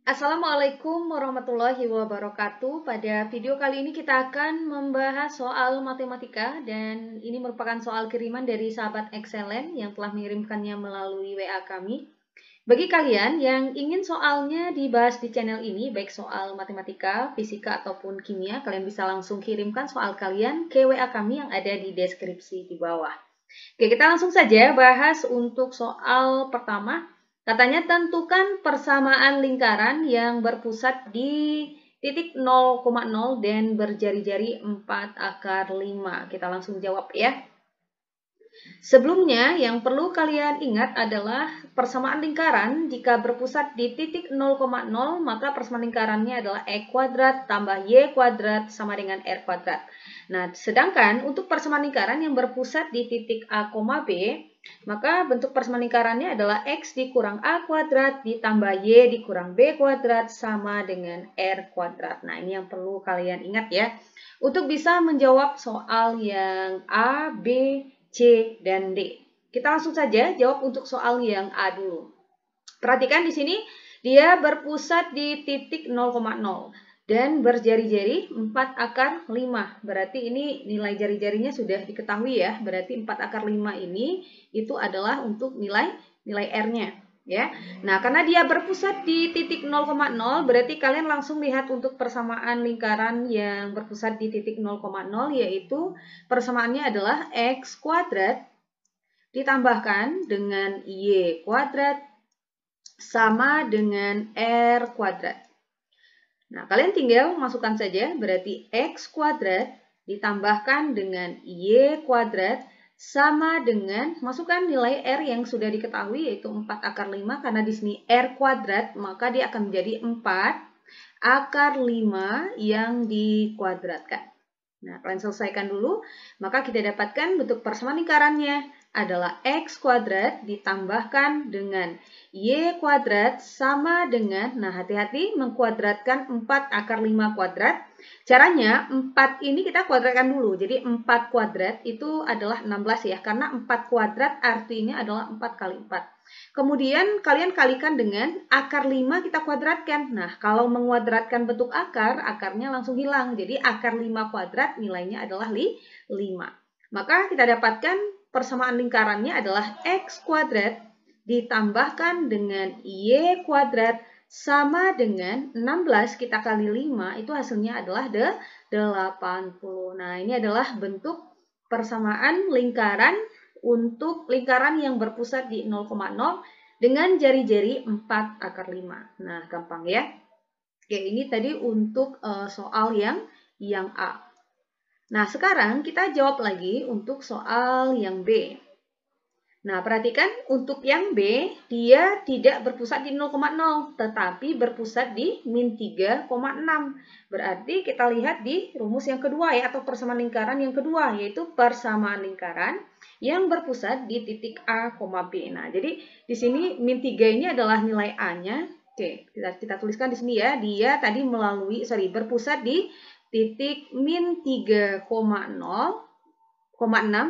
Assalamualaikum warahmatullahi wabarakatuh. Pada video kali ini kita akan membahas soal matematika dan ini merupakan soal kiriman dari sahabat Excellent yang telah mengirimkannya melalui WA kami. Bagi kalian yang ingin soalnya dibahas di channel ini, baik soal matematika, fisika, ataupun kimia, kalian bisa langsung kirimkan soal kalian ke WA kami yang ada di deskripsi di bawah. Oke, kita langsung saja bahas untuk soal pertama. Katanya tentukan persamaan lingkaran yang berpusat di titik 0,0 dan berjari-jari 4 akar 5. Kita langsung jawab ya. Sebelumnya, yang perlu kalian ingat adalah persamaan lingkaran jika berpusat di titik 0,0, maka persamaan lingkarannya adalah E kuadrat tambah Y kuadrat sama dengan R kuadrat. Nah, sedangkan untuk persamaan lingkaran yang berpusat di titik A, B, maka bentuk persamaan lingkarannya adalah X dikurang A kuadrat ditambah Y dikurang B kuadrat sama dengan R kuadrat. Nah, ini yang perlu kalian ingat ya. Untuk bisa menjawab soal yang A, B, C, dan D. Kita langsung saja jawab untuk soal yang A dulu. Perhatikan di sini dia berpusat di titik 0,0 dan berjari-jari 4 akar 5. Berarti ini nilai jari-jarinya sudah diketahui ya. Berarti 4 akar 5 ini itu adalah untuk nilai R-nya. Ya. Nah, karena dia berpusat di titik 0,0, berarti kalian langsung lihat untuk persamaan lingkaran yang berpusat di titik 0,0, yaitu persamaannya adalah X kuadrat ditambahkan dengan Y kuadrat sama dengan R kuadrat. Nah, kalian tinggal masukkan saja, berarti X kuadrat ditambahkan dengan Y kuadrat sama dengan, masukkan nilai R yang sudah diketahui yaitu 4 akar 5, karena di sini R kuadrat, maka dia akan menjadi 4 akar 5 yang dikuadratkan. Nah, kalian selesaikan dulu, maka kita dapatkan bentuk persamaan lingkarannya adalah X kuadrat ditambahkan dengan Y kuadrat sama dengan, nah hati-hati mengkuadratkan 4 akar 5 kuadrat. Caranya 4 ini kita kuadratkan dulu, jadi 4 kuadrat itu adalah 16 ya, karena 4 kuadrat artinya adalah 4 kali 4. Kemudian kalian kalikan dengan akar 5 kita kuadratkan. Nah, kalau menguadratkan bentuk akar, akarnya langsung hilang. Jadi akar 5 kuadrat nilainya adalah 5. Maka kita dapatkan persamaan lingkarannya adalah X kuadrat ditambahkan dengan Y kuadrat sama dengan 16 kita kali 5 itu hasilnya adalah 80. Nah, ini adalah bentuk persamaan lingkaran untuk lingkaran yang berpusat di 0,0 dengan jari-jari 4 akar 5. Nah, gampang ya. Oke, ini tadi untuk soal yang A. Nah, sekarang kita jawab lagi untuk soal yang B. Nah, perhatikan untuk yang B, dia tidak berpusat di 0,0, tetapi berpusat di min 3,6. Berarti kita lihat di rumus yang kedua ya, atau persamaan lingkaran yang kedua, yaitu persamaan lingkaran yang berpusat di titik A, B. Nah, jadi di sini min 3 ini adalah nilai A-nya. Oke, kita tuliskan di sini ya, dia tadi berpusat di titik min 3,6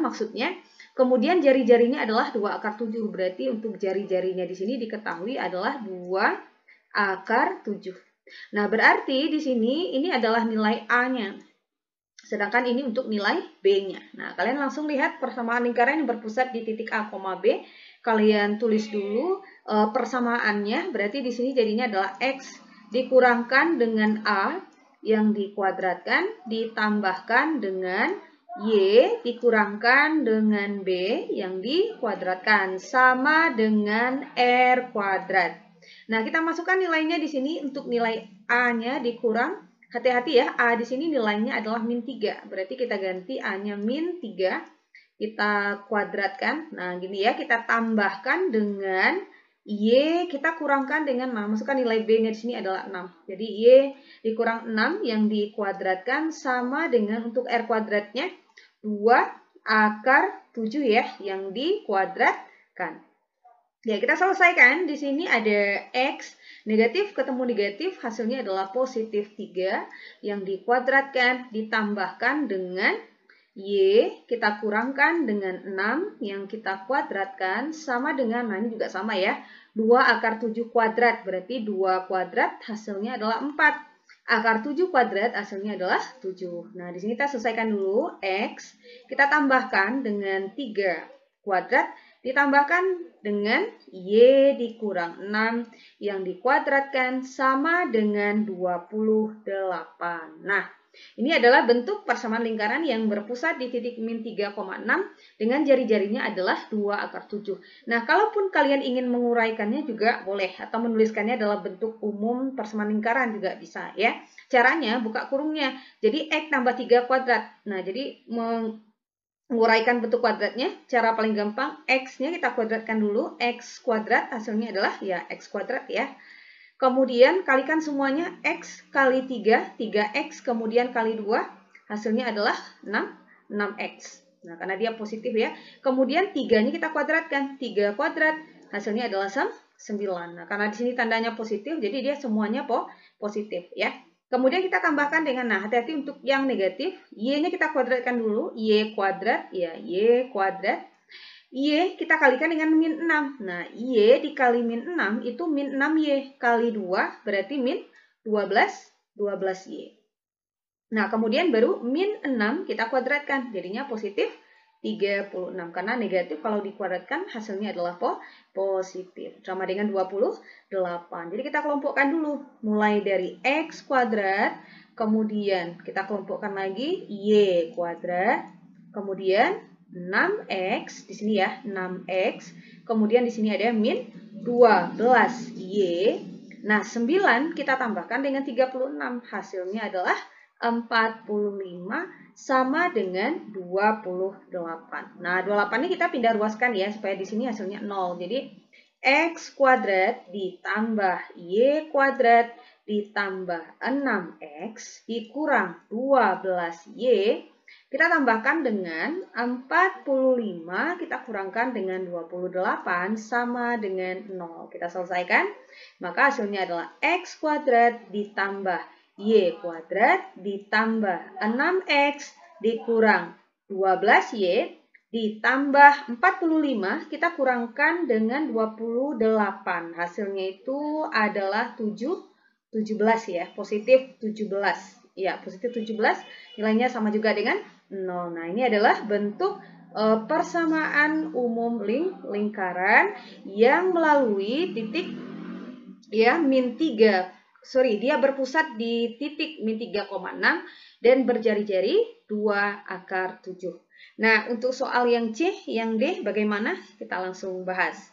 maksudnya. Kemudian jari-jarinya adalah 2 akar 7. Berarti untuk jari-jarinya di sini diketahui adalah 2 akar 7. Nah, berarti di sini ini adalah nilai A-nya. Sedangkan ini untuk nilai B-nya. Nah, kalian langsung lihat persamaan lingkaran yang berpusat di titik A, B. Kalian tulis dulu persamaannya. Berarti di sini jadinya adalah X dikurangkan dengan A yang dikuadratkan ditambahkan dengan Y dikurangkan dengan B yang dikuadratkan sama dengan R kuadrat. Nah, kita masukkan nilainya di sini untuk nilai A-nya dikurang. Hati-hati ya, A di sini nilainya adalah min 3. Berarti kita ganti A-nya min 3. Kita kuadratkan. Nah, gini ya, kita tambahkan dengan Y, kita kurangkan dengan, nah, masukkan nilai B-nya di sini adalah 6. Jadi Y dikurang 6 yang dikuadratkan sama dengan untuk R kuadratnya 2 akar 7 ya, yang dikuadratkan. Ya, kita selesaikan. Di sini ada X, negatif ketemu negatif, hasilnya adalah positif 3 yang dikuadratkan ditambahkan dengan Y kita kurangkan dengan 6 yang kita kuadratkan sama dengan, nah ini juga sama ya, 2 akar 7 kuadrat, berarti 2 kuadrat hasilnya adalah 4. Akar 7 kuadrat hasilnya adalah 7. Nah, di sini kita selesaikan dulu. X kita tambahkan dengan 3 kuadrat, ditambahkan dengan Y dikurang 6 yang dikuadratkan sama dengan 28. Nah, ini adalah bentuk persamaan lingkaran yang berpusat di titik min 3,6 dengan jari-jarinya adalah 2 akar 7. Nah, kalaupun kalian ingin menguraikannya juga boleh, atau menuliskannya dalam bentuk umum persamaan lingkaran juga bisa ya. Caranya buka kurungnya. Jadi X tambah 3 kuadrat. Nah, jadi menguraikan bentuk kuadratnya, cara paling gampang X-nya kita kuadratkan dulu. X kuadrat hasilnya adalah ya X kuadrat ya. Kemudian kalikan semuanya, X kali 3, 3X kemudian kali 2, hasilnya adalah 6X. Nah, karena dia positif ya. Kemudian 3-nya kita kuadratkan, 3 kuadrat, hasilnya adalah 9. Nah, karena di sini tandanya positif, jadi dia semuanya positif ya. Kemudian kita tambahkan dengan, nah hati-hati untuk yang negatif, Y-nya kita kuadratkan dulu, Y kuadrat, ya Y kuadrat. Y kita kalikan dengan min 6. Nah, Y dikali min 6 itu min 6Y kali 2 berarti min 12Y. Nah, kemudian baru min 6 kita kuadratkan. Jadinya positif 36. Karena negatif kalau dikuadratkan hasilnya adalah positif. Sama dengan 28. Jadi kita kelompokkan dulu. Mulai dari X kuadrat. Kemudian kita kelompokkan lagi Y kuadrat. Kemudian 6X, di sini ya, 6X. Kemudian di sini ada min 12Y. Nah, 9 kita tambahkan dengan 36. Hasilnya adalah 45 sama dengan 28. Nah, 28 ini kita pindah ruaskan ya, supaya di sini hasilnya 0. Jadi, X kuadrat ditambah Y kuadrat ditambah 6X dikurang 12Y. Kita tambahkan dengan 45, kita kurangkan dengan 28 sama dengan 0. Kita selesaikan, maka hasilnya adalah X kuadrat ditambah Y kuadrat ditambah 6X dikurang 12Y ditambah 45, kita kurangkan dengan 28. Hasilnya itu adalah 17 ya, positif 17. Ya, positif 17, nilainya sama juga dengan 0. Nah, ini adalah bentuk persamaan umum lingkaran yang melalui titik ya min 3. Dia berpusat di titik min 3,6 dan berjari-jari 2 akar 7. Nah, untuk soal yang C, yang D bagaimana? Kita langsung bahas.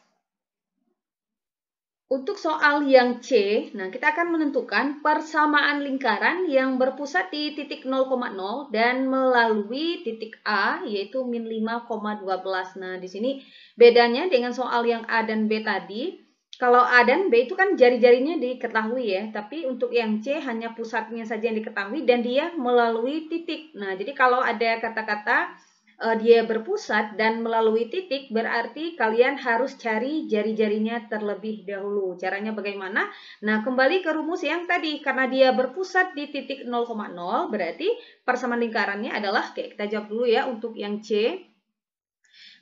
Untuk soal yang C, nah kita akan menentukan persamaan lingkaran yang berpusat di titik 0,0 dan melalui titik A, yaitu min 5,12. Nah, di sini bedanya dengan soal yang A dan B tadi. Kalau A dan B itu kan jari-jarinya diketahui ya, tapi untuk yang C hanya pusatnya saja yang diketahui dan dia melalui titik. Nah, jadi kalau ada kata-kata dia berpusat dan melalui titik, berarti kalian harus cari jari-jarinya terlebih dahulu. Caranya bagaimana? Nah, kembali ke rumus yang tadi. Karena dia berpusat di titik 0,0, berarti persamaan lingkarannya adalah, oke, kita jawab dulu ya untuk yang C.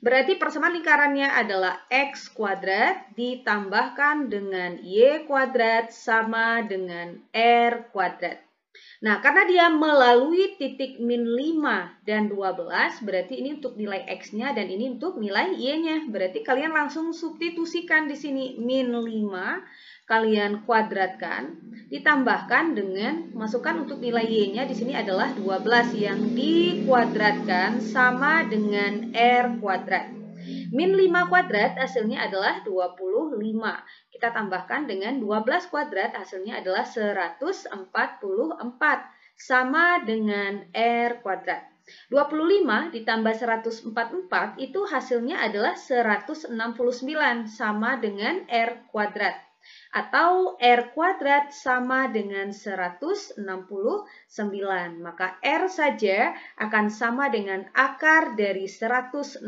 Berarti persamaan lingkarannya adalah X kuadrat ditambahkan dengan Y kuadrat sama dengan R kuadrat. Nah, karena dia melalui titik min 5 dan 12, berarti ini untuk nilai X-nya dan ini untuk nilai Y-nya. Berarti kalian langsung substitusikan di sini min 5, kalian kuadratkan, ditambahkan dengan, masukkan untuk nilai Y-nya di sini adalah 12 yang dikuadratkan sama dengan R kuadrat. Min 5 kuadrat hasilnya adalah 25. Kita tambahkan dengan 12 kuadrat hasilnya adalah 144 sama dengan R kuadrat. 25 ditambah 144 itu hasilnya adalah 169 sama dengan R kuadrat. Atau R kuadrat sama dengan 169. Maka R saja akan sama dengan akar dari 169.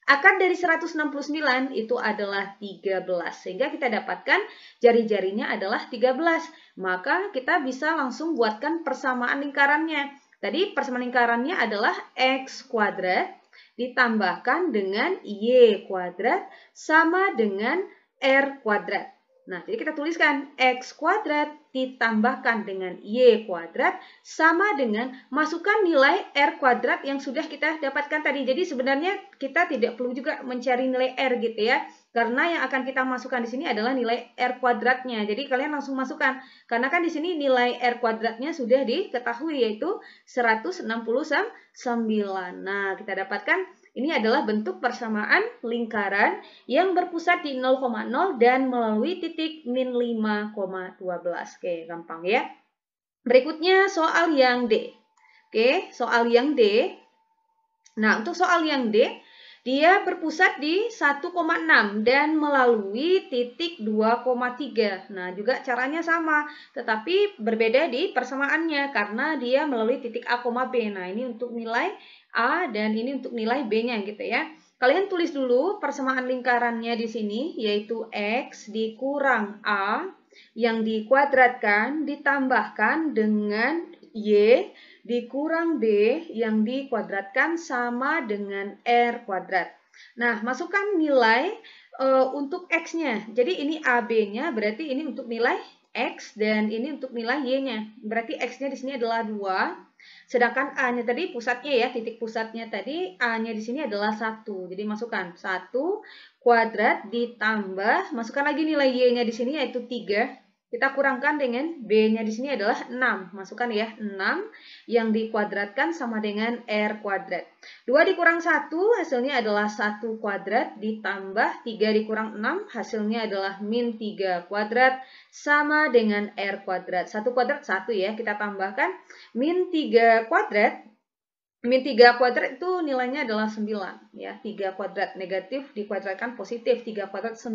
Akar dari 169 itu adalah 13. Sehingga kita dapatkan jari-jarinya adalah 13. Maka kita bisa langsung buatkan persamaan lingkarannya. Tadi persamaan lingkarannya adalah X kuadrat ditambahkan dengan Y kuadrat sama dengan R kuadrat. Nah, jadi kita tuliskan X kuadrat ditambahkan dengan Y kuadrat sama dengan masukkan nilai R kuadrat yang sudah kita dapatkan tadi. Jadi sebenarnya kita tidak perlu juga mencari nilai R gitu ya. Karena yang akan kita masukkan di sini adalah nilai R kuadratnya. Jadi kalian langsung masukkan. Karena kan di sini nilai R kuadratnya sudah diketahui yaitu 169. Nah, kita dapatkan ini adalah bentuk persamaan lingkaran yang berpusat di 0,0 dan melalui titik min 5,12. Oke, gampang ya. Berikutnya soal yang D. Oke, soal yang D. Nah, untuk soal yang D, dia berpusat di 1,6 dan melalui titik 2,3. Nah, juga caranya sama, tetapi berbeda di persamaannya karena dia melalui titik A, B. Nah, ini untuk nilai A dan ini untuk nilai B-nya gitu ya. Kalian tulis dulu persamaan lingkarannya di sini, yaitu X dikurang A yang dikuadratkan ditambahkan dengan Y dikurang B yang dikuadratkan sama dengan R kuadrat. Nah, masukkan nilai untuk X-nya. Jadi ini AB-nya berarti ini untuk nilai X dan ini untuk nilai Y-nya. Berarti X-nya di sini adalah 2. Sedangkan A-nya tadi pusatnya ya, titik pusatnya tadi A-nya di sini adalah 1. Jadi masukkan 1 kuadrat ditambah, masukkan lagi nilai Y-nya di sini yaitu 3. Kita kurangkan dengan B-nya di sini adalah 6. Masukkan ya, 6 yang dikuadratkan sama dengan R kuadrat. 2 dikurang 1 hasilnya adalah 1 kuadrat ditambah 3 dikurang 6 hasilnya adalah min 3 kuadrat sama dengan R kuadrat. 1 kuadrat 1 ya, kita tambahkan min 3 kuadrat. Min 3 kuadrat itu nilainya adalah 9 ya. 3 kuadrat negatif dikuadratkan positif. 3 kuadrat 9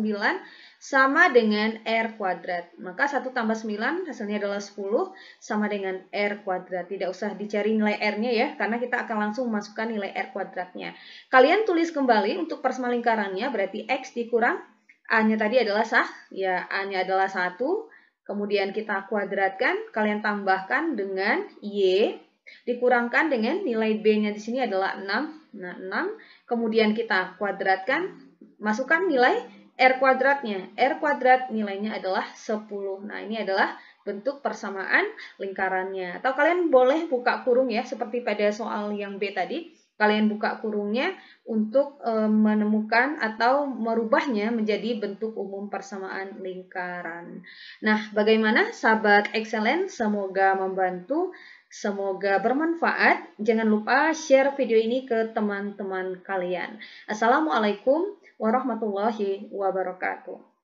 sama dengan R kuadrat. Maka 1 tambah 9 hasilnya adalah 10 sama dengan R kuadrat. Tidak usah dicari nilai R-nya ya, karena kita akan langsung masukkan nilai R kuadratnya. Kalian tulis kembali untuk persamaan lingkarannya, berarti X dikurang A-nya tadi adalah sah. Ya, A-nya adalah 1. Kemudian kita kuadratkan, kalian tambahkan dengan Y. Dikurangkan dengan nilai B-nya di sini adalah 6. Nah, 6. Kemudian kita kuadratkan, masukkan nilai R kuadratnya. R kuadrat nilainya adalah 10. Nah, ini adalah bentuk persamaan lingkarannya. Atau kalian boleh buka kurung ya, seperti pada soal yang B tadi. Kalian buka kurungnya untuk menemukan atau merubahnya menjadi bentuk umum persamaan lingkaran. Nah, bagaimana sahabat excellent? Semoga membantu. Semoga bermanfaat. Jangan lupa share video ini ke teman-teman kalian. Assalamualaikum warahmatullahi wabarakatuh.